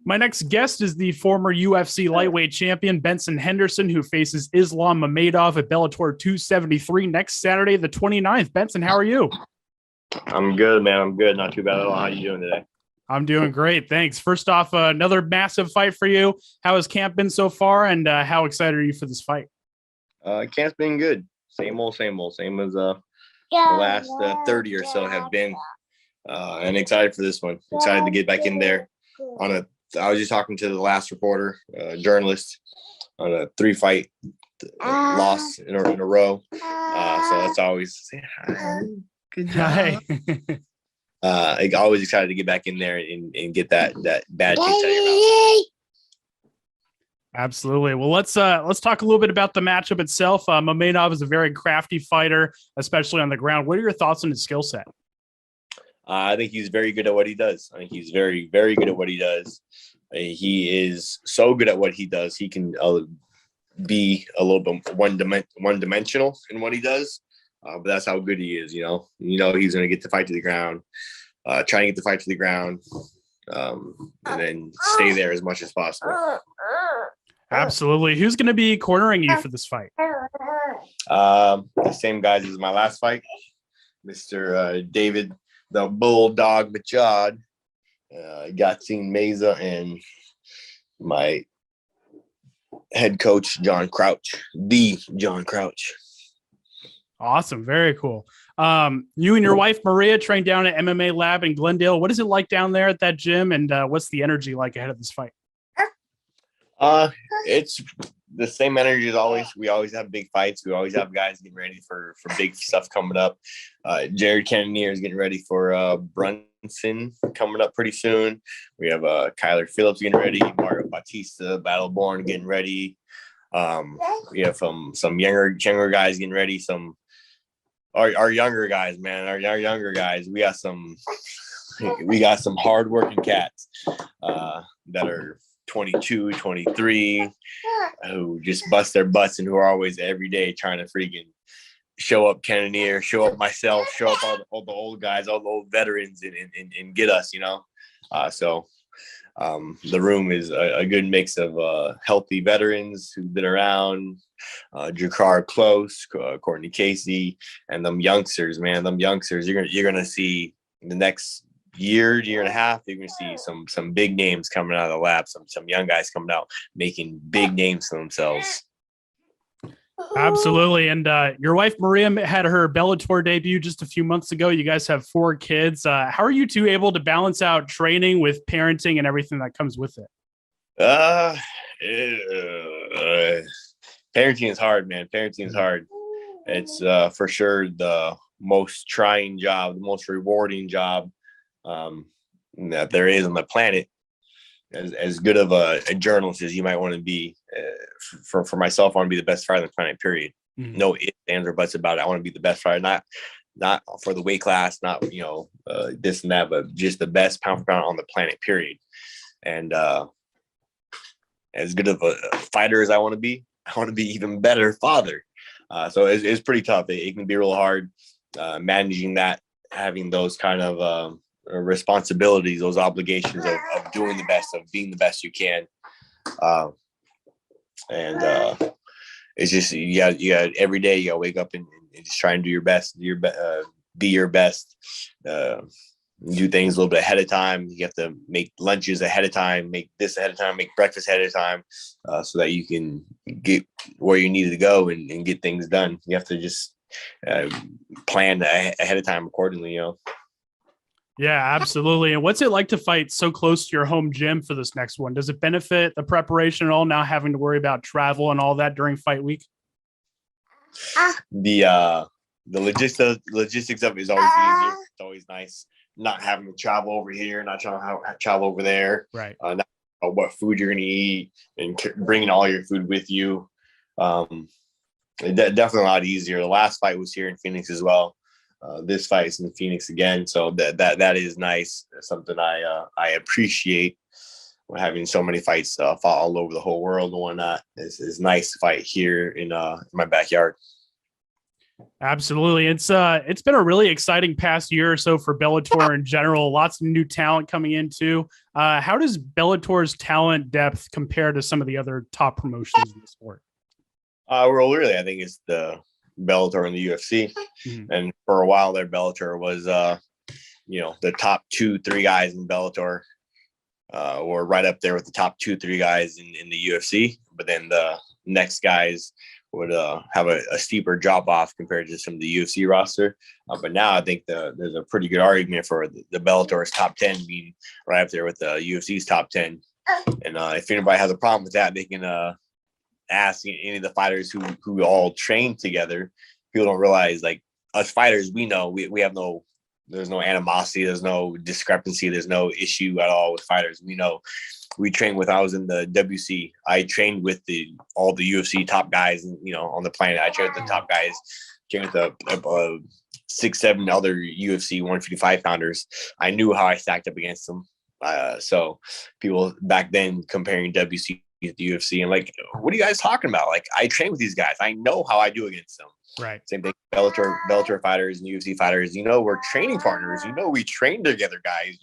My next guest is the former UFC lightweight champion, Benson Henderson, who faces Islam Mamedov at Bellator 273 next Saturday, the 29th. Benson, how are you? I'm good, man. I'm good. Not too bad at all. How you doing today? I'm doing great. Thanks. First off, another massive fight for you. How has camp been so far, and how excited are you for this fight? Camp's been good. Same old, same as the last 30 or so have been. And excited for this one. Excited to get back in there. I was just talking to the last reporter, journalist, on a 3-fight loss in a row. So that's always good job. Always excited to get back in there and get that bad taste out of your mouth. Absolutely. Well, let's talk a little bit about the matchup itself. Mamedov is a very crafty fighter, especially on the ground. What are your thoughts on his skill set? I think he's very good at what he does. I think he's very, very good at what he does. He is so good at what he does. He can be a little bit one-dimensional in what he does, but that's how good he is. You know, he's going to get the fight to the ground, try and get the fight to the ground, and then stay there as much as possible. Absolutely. Who's going to be cornering you for this fight? The same guys as my last fight, Mr. David the Bulldog Machad, Yatzin Meza, and my head coach, John Crouch, the John Crouch. Awesome. Very cool. You and your wife, Maria, trained down at MMA Lab in Glendale. What is it like down there at that gym, and what's the energy like ahead of this fight? It's the same energy as always. We always have big fights. We always have guys getting ready for big stuff coming up. Jared Cannonier is getting ready for Brunson coming up pretty soon. We have Kyler Phillips getting ready, Mario Bautista, Battleborn getting ready. We have some younger guys getting ready. Our younger guys, man. Our younger guys. We got some hardworking cats that are 22, 23, who just bust their butts and who are always every day trying to freaking show up Cannonier, show up myself, show up all the old guys, all the old veterans and get us, So the room is a good mix of healthy veterans who've been around, Jakar Close, Courtney Casey, and them youngsters, man. Them youngsters, you're gonna see the next year and a half, you're gonna see some big names coming out of the lab, some young guys coming out making big names for themselves. Absolutely. And your wife Maria had her Bellator debut just a few months ago. You guys have 4 kids. How are you two able to balance out training with parenting and everything that comes with it? Parenting is hard, man. Parenting is hard. It's for sure the most trying job, the most rewarding job that there is on the planet. As good of a journalist as you might want to be, for myself, I want to be the best fighter on the planet, period. Mm-hmm. No ifs, ands, or buts about it. I want to be the best fighter, not for the weight class, not this and that, but just the best pound for pound on the planet, period. And as good of a fighter as I want to be even better father. So it's pretty tough. It can be real hard managing that, having those kind of responsibilities, those obligations of doing the best, of being the best you can. It's just, you got every day you gotta wake up and just try and do your best, be your best, do things a little bit ahead of time. You have to make lunches ahead of time, make this ahead of time, make breakfast ahead of time, so that you can get where you need to go and get things done. You have to just plan ahead of time accordingly, Yeah, absolutely. And what's it like to fight so close to your home gym for this next one? Does it benefit the preparation at all, now having to worry about travel and all that during fight week? The logistics of it is always easier. It's always nice not having to travel over here, not trying to travel over there. Right. Not what food you're going to eat and bringing all your food with you. Definitely a lot easier. The last fight was here in Phoenix as well. This fight is in Phoenix again, so that is nice. That's something I appreciate. Having so many fights fought all over the whole world and whatnot. It's nice to fight here in my backyard. Absolutely. It's been a really exciting past year or so for Bellator in general. Lots of new talent coming in too. How does Bellator's talent depth compare to some of the other top promotions in the sport? Well, really, I think it's the Bellator and the UFC. Mhm. And for a while there, Bellator was, the top 2-3 guys in Bellator were right up there with the top 2-3 guys in the UFC. But then the next guys would have a steeper drop off compared to some of the UFC roster. But now I think there's a pretty good argument for the Bellator's top 10 being right up there with the UFC's top 10. And if anybody has a problem with that, they can ask any of the fighters who all train together. People don't realize, like, us fighters, we know we have there's no animosity, there's no discrepancy, there's no issue at all with fighters. We know. We trained with, I was in the WC. I trained with all the UFC top guys, on the planet. I trained with the top guys, trained with the 6-7 other UFC 155 pounders. I knew how I stacked up against them. So people back then comparing WC to the UFC, and like, what are you guys talking about? Like, I train with these guys. I know how I do against them. Right. Same thing. Bellator fighters and UFC fighters. We're training partners. We train together, guys.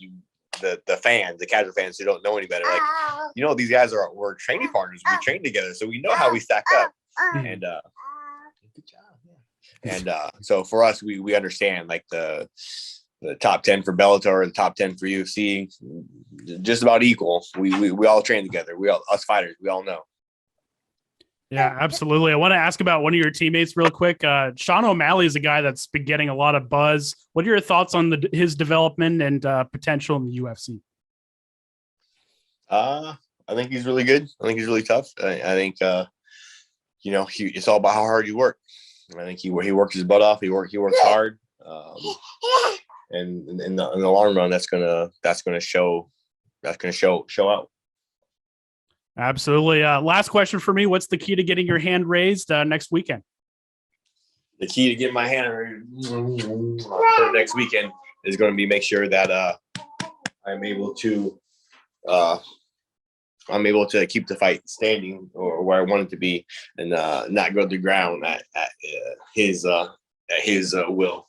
The fans, the casual fans who don't know any better, like, these guys we're training partners. We train together, so we know how we stack up. And good job, yeah. And so for us, we understand, like, the top 10 for Bellator, the top 10 for UFC, just about equal. We all train together. Us fighters, we all know. Yeah, absolutely. I want to ask about one of your teammates real quick. Sean O'Malley is a guy that's been getting a lot of buzz. What are your thoughts on his development and potential in the UFC? I think he's really good. I think he's really tough. I think it's all about how hard you work. I think he works his butt off. He works hard. And in the long run, that's gonna show out. Absolutely. Last question for me. What's the key to getting your hand raised next weekend? The key to getting my hand raised for next weekend is going to be make sure that I'm able to keep the fight standing or where I want it to be, and not go to the ground at his will.